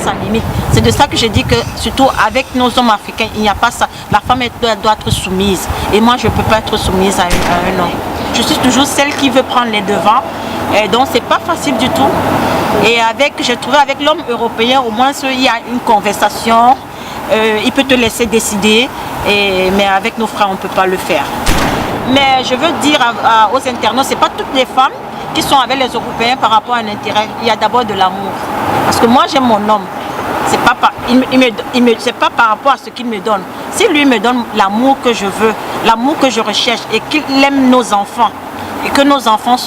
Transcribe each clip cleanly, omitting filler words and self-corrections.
sa limite. C'est de ça que je dis que, surtout avec nos hommes africains, il n'y a pas ça. La femme elle doit être soumise. Et moi, je ne peux pas être soumise à un homme. Je suis toujours celle qui veut prendre les devants. Et donc, c'est pas facile du tout. Et j'ai trouvé avec l'homme européen, au moins, il y a une conversation. Il peut te laisser décider. Mais avec nos frères, on ne peut pas le faire. Mais je veux dire aux internautes, ce n'est pas toutes les femmes qui sont avec les Européens par rapport à un intérêt. Il y a d'abord de l'amour. Parce que moi, j'aime mon homme. C'est pas par rapport à ce qu'il me donne. Si lui me donne l'amour que je veux, l'amour que je recherche et qu'il aime nos enfants, et que nos enfants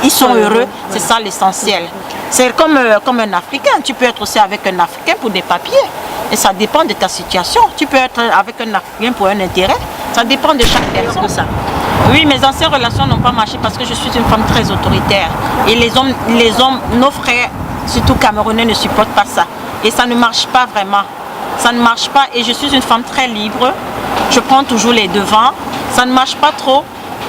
ils sont heureux, c'est ça l'essentiel. C'est comme un Africain. Tu peux être aussi avec un Africain pour des papiers. Et ça dépend de ta situation. Tu peux être avec un Africain pour un intérêt. Ça dépend de chaque personne. Ça. Oui, mes anciennes relations n'ont pas marché parce que je suis une femme très autoritaire. Et les hommes, nos frères, surtout camerounais, ne supportent pas ça. Et ça ne marche pas vraiment. Ça ne marche pas. Et je suis une femme très libre. Je prends toujours les devants. Ça ne marche pas trop.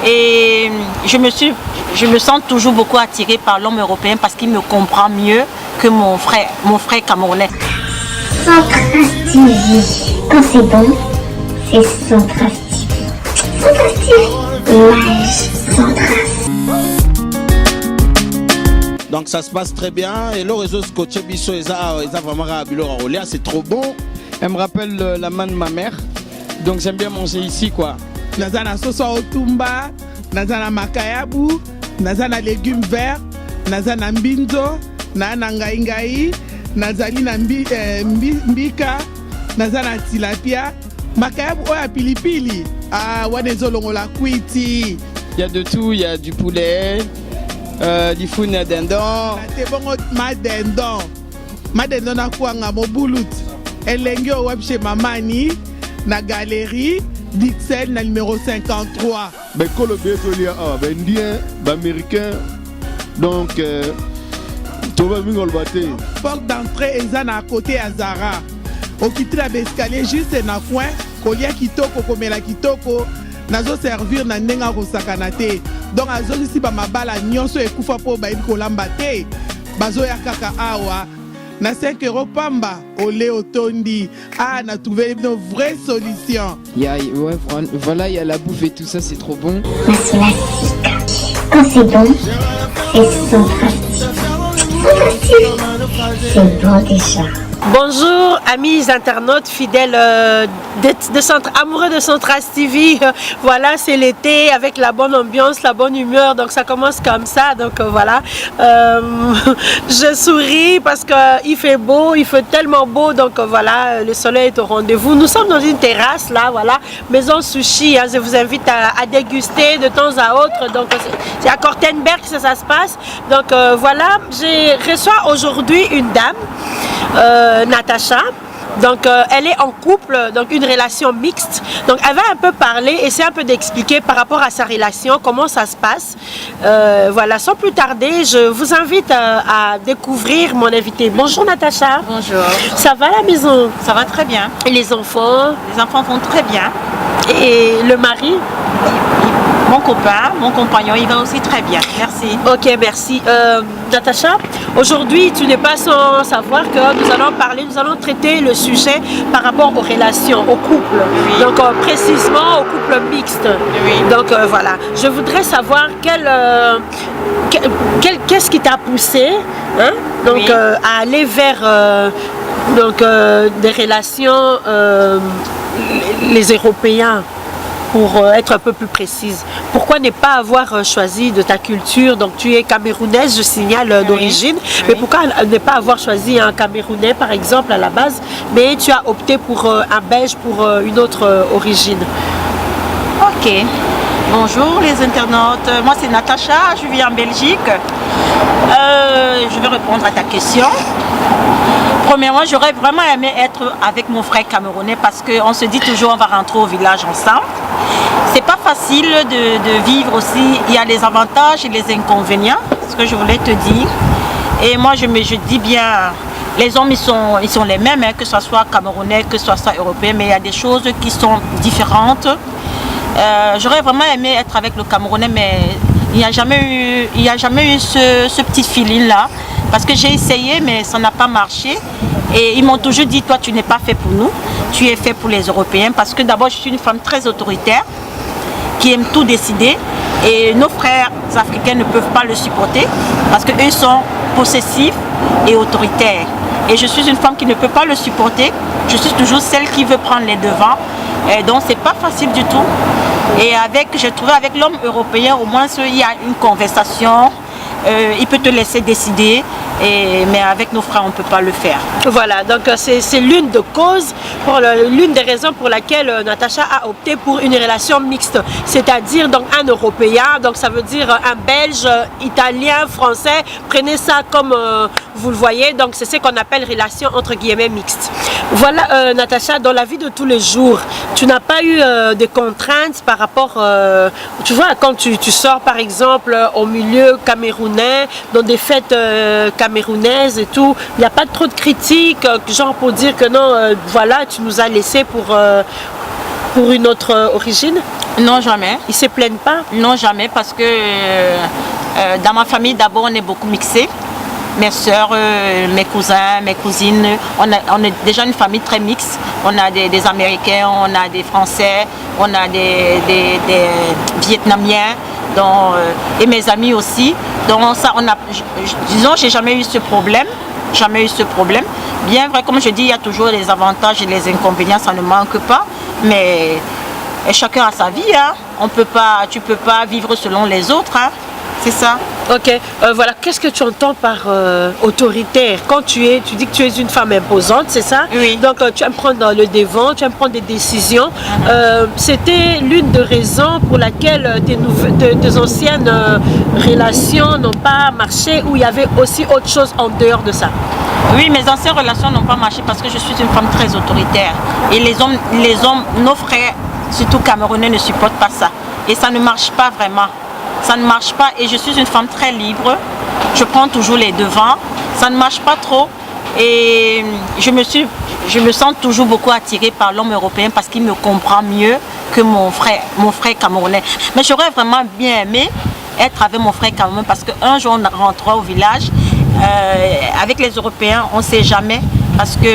Et je me sens toujours beaucoup attirée par l'homme européen parce qu'il me comprend mieux que mon frère camerounais. Centrace TV. Quand c'est bon, c'est Centrace TV. Centrace TV. L'âge sans trace. Donc ça se passe très bien. Et le réseau Scotché Bisso, ils ont vraiment rabulé à Roléa, c'est trop bon. Elle me rappelle la main de ma mère. Donc j'aime bien manger ici quoi. Nazana soso otumba, nazana makayabu, nazana légumes verts, nazana mbinzo, nazana ngai, nazali na mbika, nazana tilapia, makayabu oya pilipili, wanezolongola kwiti. Il y a de tout, il y a du poulet, du foune à dindon. Madendon na kuanga mobulut. Elengi o web chez Mamani, na galerie. Dixel, na numéro 53. Ben, quand le béton est indien, américain, donc, tu vas venir le battre. Porte d'entrée est à côté à Zara. Au quitter l'escalier, juste un coin, kolia kitoko, komela kitoko, nazo servir na nenga rosakanate. Donc, azo ici, ma bala, nyonso et koufa po ba kolambate. Bazo ya kaka awa. Na 5 € pamba, olé otondi. On a trouvé une vraie solution. Voilà, il y a la bouffe et tout ça, c'est trop bon. Quand c'est bon, c'est Centrace. C'est bon déjà. Bonjour amis internautes fidèles amoureux de Centrace TV. Voilà, c'est l'été avec la bonne ambiance, la bonne humeur, donc ça commence comme ça. Donc voilà, je souris parce qu'il fait beau, il fait tellement beau, donc voilà, le soleil est au rendez-vous. Nous sommes dans une terrasse là, voilà, maison sushi, hein, je vous invite à déguster de temps à autre. Donc c'est à Kortenberg que ça se passe. Donc voilà, je reçois aujourd'hui une dame, Natacha. Donc elle est en couple, donc une relation mixte. Donc elle va un peu parler, essayer un peu d'expliquer par rapport à sa relation, comment ça se passe. Voilà, sans plus tarder, je vous invite à découvrir mon invité. Bonjour Natacha. Bonjour. Ça va à la maison? Ça va très bien. Et les enfants? Les enfants vont très bien. Et le mari? Mon copain, mon compagnon, il va aussi très bien. Merci. Ok, merci. Natacha, aujourd'hui, tu n'es pas sans savoir que nous allons traiter le sujet par rapport aux relations, au couple. Oui. Donc, précisément au couple mixte. Oui. Donc, voilà. Je voudrais savoir qu'est-ce qui t'a poussé hein, donc, oui. À aller vers des relations, les Européens. Pour être un peu plus précise, pourquoi ne pas avoir choisi de ta culture? Donc tu es camerounaise, je signale d'origine, oui. Mais pourquoi ne pas avoir choisi un Camerounais par exemple à la base, mais tu as opté pour un Belge pour une autre origine? Ok. Bonjour les internautes, moi c'est Natacha, je vis en Belgique. Je vais répondre à ta question. Premièrement, j'aurais vraiment aimé être avec mon frère camerounais parce qu'on se dit toujours on va rentrer au village ensemble. C'est pas facile de vivre aussi, il y a les avantages et les inconvénients, ce que je voulais te dire. Et moi je dis bien, les hommes ils sont les mêmes, hein, que ce soit camerounais, que ce soit européen, mais il y a des choses qui sont différentes. J'aurais vraiment aimé être avec le Camerounais, mais il n'y a jamais eu ce petit feeling là, parce que j'ai essayé mais ça n'a pas marché. Et ils m'ont toujours dit, toi tu n'es pas fait pour nous, tu es fait pour les Européens. Parce que d'abord je suis une femme très autoritaire, qui aime tout décider. Et nos frères africains ne peuvent pas le supporter parce qu'eux sont possessifs et autoritaires. Et je suis une femme qui ne peut pas le supporter. Je suis toujours celle qui veut prendre les devants. Et donc c'est pas facile du tout. Et je trouvais avec l'homme européen, au moins il y a une conversation. Il peut te laisser décider, mais avec nos frères, on ne peut pas le faire. Voilà, donc c'est l'une des causes, l'une des raisons pour laquelle Natacha a opté pour une relation mixte, c'est-à-dire donc un Européen, donc ça veut dire un Belge, Italien, Français, prenez ça comme vous le voyez, donc c'est ce qu'on appelle relation entre guillemets mixte. Voilà Natacha, dans la vie de tous les jours, tu n'as pas eu de contraintes par rapport, tu vois, quand tu sors par exemple au milieu camerounais, dans des fêtes camerounaises et tout, il n'y a pas trop de critiques, genre pour dire que non, voilà, tu nous as laissé pour une autre origine? Non, jamais. Ils ne se plaignent pas? Non, jamais, parce que dans ma famille, d'abord, on est beaucoup mixés. Mes soeurs, mes cousins, mes cousines, on est déjà une famille très mixte. On a des Américains, on a des Français, on a des Vietnamiens. Donc, et mes amis aussi. Donc ça, disons, j'ai jamais eu ce problème. Jamais eu ce problème. Bien vrai, comme je dis, il y a toujours les avantages et les inconvénients, ça ne manque pas. Mais chacun a sa vie. Hein. Tu peux pas vivre selon les autres. Hein. C'est ça. Ok, voilà, qu'est-ce que tu entends par autoritaire? Quand tu dis que tu es une femme imposante, c'est ça? Oui. Donc tu aimes prendre le devant, tu aimes prendre des décisions. C'était l'une des raisons pour laquelle tes anciennes relations n'ont pas marché, ou il y avait aussi autre chose en dehors de ça? Oui, mes anciennes relations n'ont pas marché parce que je suis une femme très autoritaire. Et les hommes, nos frères, surtout camerounais, ne supportent pas ça. Et ça ne marche pas vraiment. Ça ne marche pas et je suis une femme très libre. Je prends toujours les devants. Ça ne marche pas trop et je me sens toujours beaucoup attirée par l'homme européen parce qu'il me comprend mieux que mon frère camerounais. Mais j'aurais vraiment bien aimé être avec mon frère camerounais parce qu'un jour on rentrera au village. Avec les Européens, on ne sait jamais parce que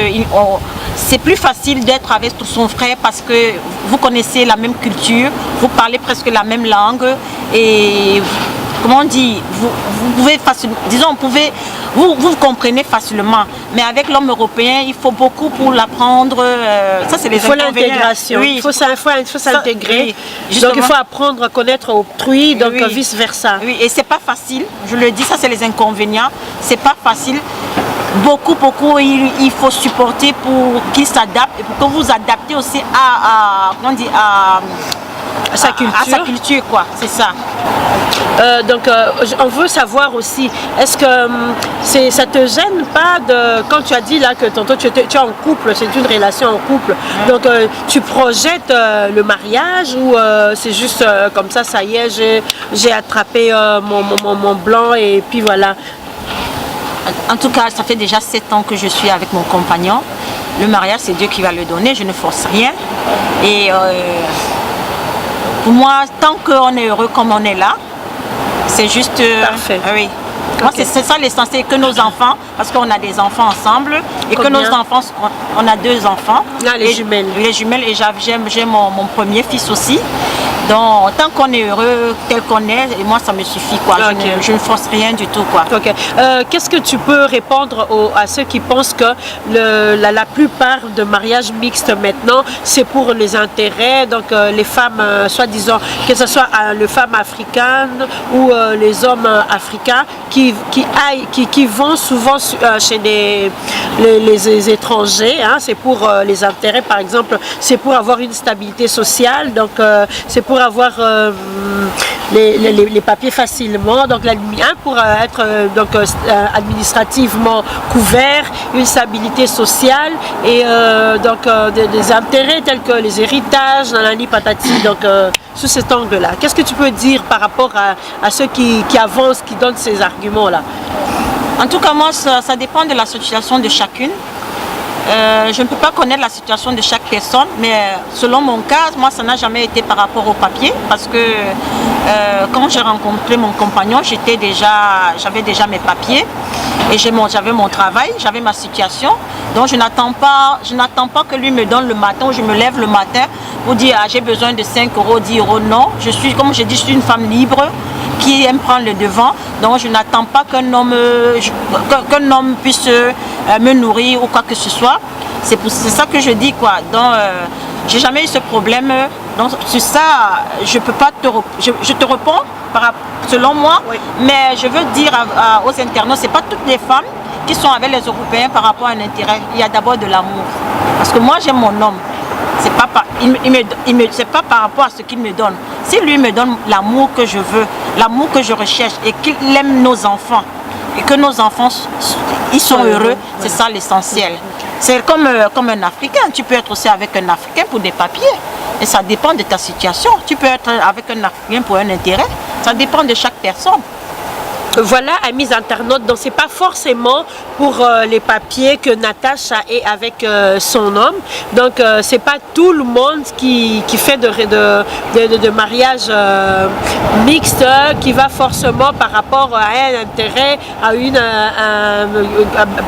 c'est plus facile d'être avec son frère parce que vous connaissez la même culture, vous parlez presque la même langue et comment on dit, vous pouvez facilement, disons, vous comprenez facilement. Mais avec l'homme européen, il faut beaucoup pour l'apprendre. Ça, c'est les inconvénients. Il faut l'intégration. Oui, il faut s'intégrer. Oui, donc, il faut apprendre à connaître autrui, donc oui. vice-versa. Oui, et c'est pas facile. Je le dis, ça, c'est les inconvénients. C'est pas facile. Beaucoup, il faut supporter pour qu'ils s'adaptent et pour que vous adaptez aussi à sa culture, quoi. C'est ça. Donc, on veut savoir aussi, est-ce que ça te gêne pas quand tu as dit là que tantôt tu es en couple, c'est une relation en couple, donc tu projettes le mariage ou c'est juste comme ça y est, j'ai attrapé mon blanc et puis voilà. En tout cas, ça fait déjà 7 ans que je suis avec mon compagnon. Le mariage, c'est Dieu qui va le donner, je ne force rien. Et pour moi, tant qu'on est heureux comme on est là, c'est juste... Parfait. Oui. Moi, c'est ça l'essentiel, que nos enfants, parce qu'on a des enfants ensemble, et combien? que nos enfants, on a 2 enfants. Ah, les jumelles. Les jumelles, et j'ai mon premier fils aussi. Donc, tant qu'on est heureux, tel qu'on est, et moi, ça me suffit, quoi. Okay. Je ne force rien du tout, quoi. Ok. Qu'est-ce que tu peux répondre à ceux qui pensent que la plupart de mariages mixtes maintenant, c'est pour les intérêts, donc les femmes, soi-disant, que ce soit les femmes africaines ou les hommes africains, qui vont souvent chez les étrangers, hein, c'est pour les intérêts, par exemple, c'est pour avoir une stabilité sociale, donc c'est pour avoir les papiers facilement, donc pour être administrativement couvert, une stabilité sociale et donc des intérêts tels que les héritages, nanani patati, donc sous cet angle-là. Qu'est-ce que tu peux dire par rapport à ceux qui avancent, qui donnent ces arguments-là? En tout cas, moi, ça dépend de la situation de chacune. Je ne peux pas connaître la situation de chaque personne, mais selon mon cas, moi, ça n'a jamais été par rapport au papier, parce que quand j'ai rencontré mon compagnon, j'avais déjà mes papiers, et j'avais mon travail, j'avais ma situation, Donc je n'attends pas que lui me donne le matin ou je me lève le matin pour dire ah, j'ai besoin de 5 euros, 10 euros. Non, comme je dis, je suis une femme libre qui aime prendre le devant. Donc je n'attends pas qu'un homme puisse me nourrir ou quoi que ce soit. C'est ça que je dis quoi. Donc j'ai jamais eu ce problème. Donc sur ça, je peux pas je te réponds selon moi. Oui. Mais je veux dire aux internautes, c'est pas toutes les femmes qui sont avec les Européens par rapport à un intérêt. Il y a d'abord de l'amour. Parce que moi j'aime mon homme. C'est pas par rapport à ce qu'il me donne. Si lui me donne l'amour que je veux, l'amour que je recherche et qu'il aime nos enfants et que nos enfants ils sont heureux, c'est ça l'essentiel. C'est comme un Africain. Tu peux être aussi avec un Africain pour des papiers. Et ça dépend de ta situation. Tu peux être avec un Africain pour un intérêt. Ça dépend de chaque personne. Voilà, amis internautes, donc c'est pas forcément pour les papiers que Natacha est avec son homme. Donc c'est pas tout le monde qui fait de mariage mixte qui va forcément par rapport à un intérêt,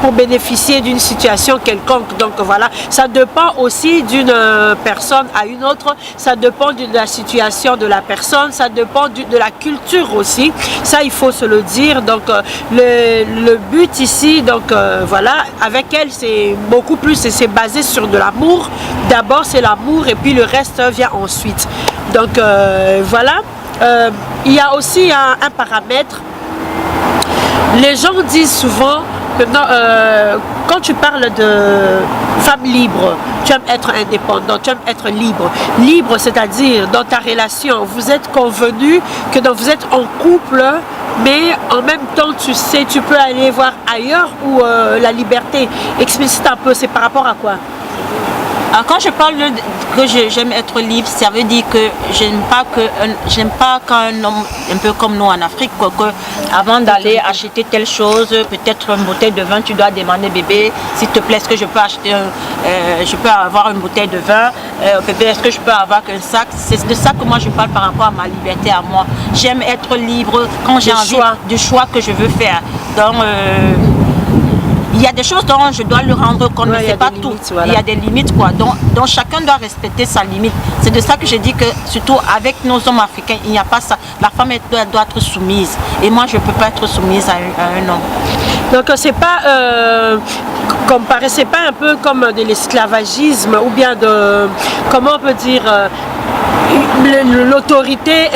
pour bénéficier d'une situation quelconque. Donc voilà, ça dépend aussi d'une personne à une autre, ça dépend de la situation de la personne, ça dépend de la culture aussi. Ça, il faut se le dire. Donc le but ici, donc voilà, avec elle c'est beaucoup plus, c'est basé sur de l'amour. D'abord c'est l'amour et puis le reste vient ensuite. Donc voilà, il y a aussi un paramètre. Les gens disent souvent que quand tu parles de femme libre, tu aimes être indépendant, tu aimes être libre. Libre, c'est-à-dire dans ta relation, vous êtes convenu que vous êtes en couple, mais en même temps, tu sais, tu peux aller voir ailleurs où la liberté. Explicite un peu, c'est par rapport à quoi? Quand je parle que j'aime être libre, ça veut dire que j'aime pas quand un homme, un peu comme nous en Afrique, que avant d'aller acheter telle chose, peut-être une bouteille de vin, tu dois demander bébé, s'il te plaît, est-ce que je peux acheter, je peux avoir une bouteille de vin, bébé, est-ce que je peux avoir un sac? C'est de ça que moi je parle par rapport à ma liberté à moi. J'aime être libre quand j'ai envie du choix que je veux faire. Donc il y a des choses dont je dois lui rendre compte, mais c'est pas tout. Voilà. Il y a des limites, quoi. Donc chacun doit respecter sa limite. C'est de ça que je dis que, surtout avec nos hommes africains, il n'y a pas ça. La femme doit être soumise. Et moi, je ne peux pas être soumise à un homme. Donc c'est pas c'est pas un peu comme de l'esclavagisme ou bien de, comment on peut dire, l'autorité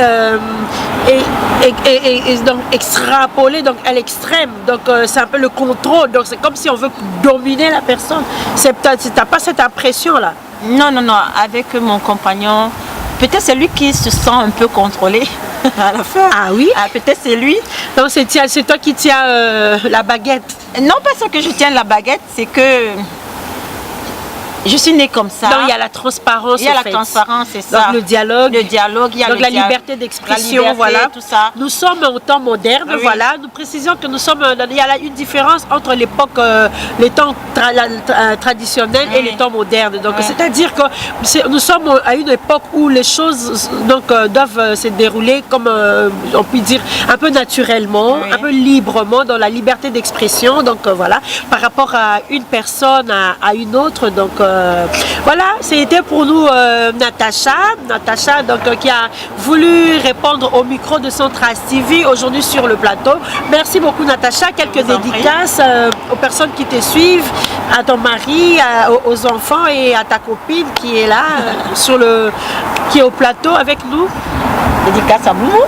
est donc extrapolée donc à l'extrême. Donc c'est un peu le contrôle. Donc c'est comme si on veut dominer la personne. T'as pas cette impression là? Non, avec mon compagnon, peut-être c'est lui qui se sent un peu contrôlé à la fin. Ah oui? Peut-être c'est lui. Donc c'est toi qui tiens la baguette? Non, pas ça que je tiens la baguette, c'est que je suis née comme ça. Donc il y a la transparence. Il y a la transparence, c'est ça. Donc le dialogue. Il y a donc la liberté d'expression, voilà. Tout ça. Nous sommes au temps moderne, oui. Voilà. Nous précisons que nous sommes. Il y a une différence entre l'époque, les temps traditionnels et les temps modernes. Donc c'est-à-dire que nous sommes à une époque où les choses doivent se dérouler comme on peut dire un peu naturellement, un peu librement, dans la liberté d'expression. Donc voilà, par rapport à une personne à une autre. Donc voilà, c'était pour nous Natacha donc, qui a voulu répondre au micro de Centras TV aujourd'hui sur le plateau. Merci beaucoup Natacha, quelques dédicaces aux personnes qui te suivent, à ton mari, aux enfants et à ta copine qui est là, qui est au plateau avec nous. Dédicace à vous,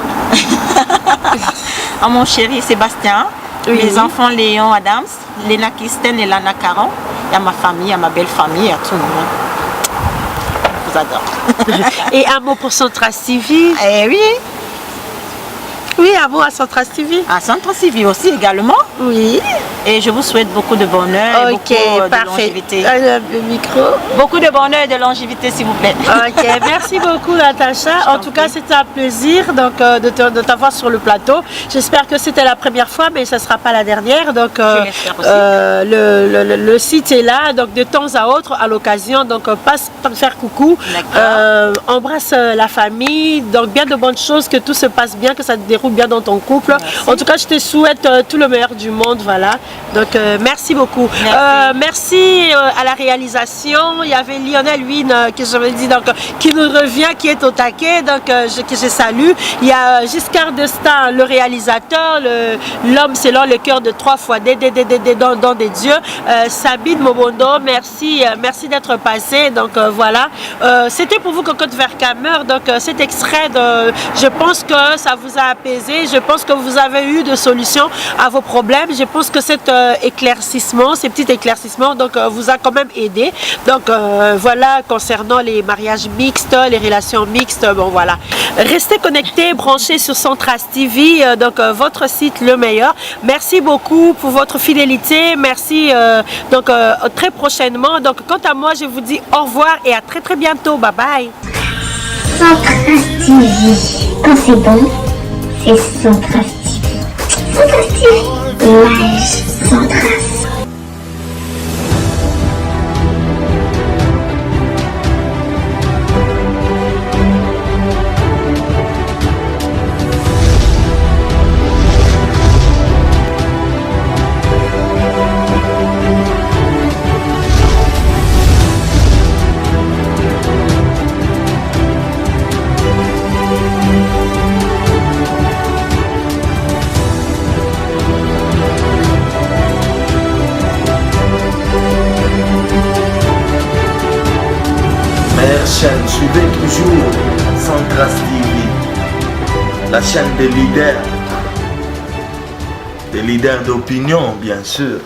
à mon chéri Sébastien, mes enfants Léon Adams, Léna Kristen et Lana Caron. À ma famille, à ma belle famille, à tout le monde. Je vous adore. Et un mot pour Centras TV? Oui. Oui, un mot à Centras TV. À Centras TV aussi également. Oui. Et je vous souhaite beaucoup de bonheur et beaucoup de longévité. Le micro. Beaucoup de bonheur et de longévité, s'il vous plaît. Ok, merci beaucoup Natacha. En tout cas, c'était un plaisir donc, de t'avoir sur le plateau. J'espère que c'était la première fois, mais ce ne sera pas la dernière. Donc, le site est là, donc de temps à autre, à l'occasion. Donc, passe me faire coucou. Embrasse la famille. Donc, bien de bonnes choses, que tout se passe bien, que ça te déroule bien dans ton couple. Merci. En tout cas, je te souhaite tout le meilleur du monde. Voilà. Donc, merci beaucoup. Merci à la réalisation, il y avait Lionel Wynne, que j'avais dit, donc, qui nous revient, qui est au taquet, donc, que je salue. Il y a Giscard d'Estaing, le réalisateur, l'homme selon le cœur de 3 fois dans des dieux. Sabine Mobondo, merci d'être passé. Donc voilà, c'était pour vous Cocotte Vercamer. Donc cet extrait, je pense que ça vous a apaisé. Je pense que vous avez eu de solutions à vos problèmes. Je pense que cet éclaircissement, ces petits éclaircissements, donc vous a quand même aidé. Donc voilà, concernant les mariages mixtes, les relations mixtes, bon voilà. Restez connectés, branchés sur Centras TV, donc votre site le meilleur. Merci beaucoup pour votre fidélité. Merci donc très prochainement. Donc quant à moi, je vous dis au revoir et à très bientôt. Bye bye. Centras TV. Quand c'est bon, c'est Centras TV. Centras TV. L'âge Centras. Chaîne, suivez toujours Centras TV, la chaîne des leaders d'opinion bien sûr.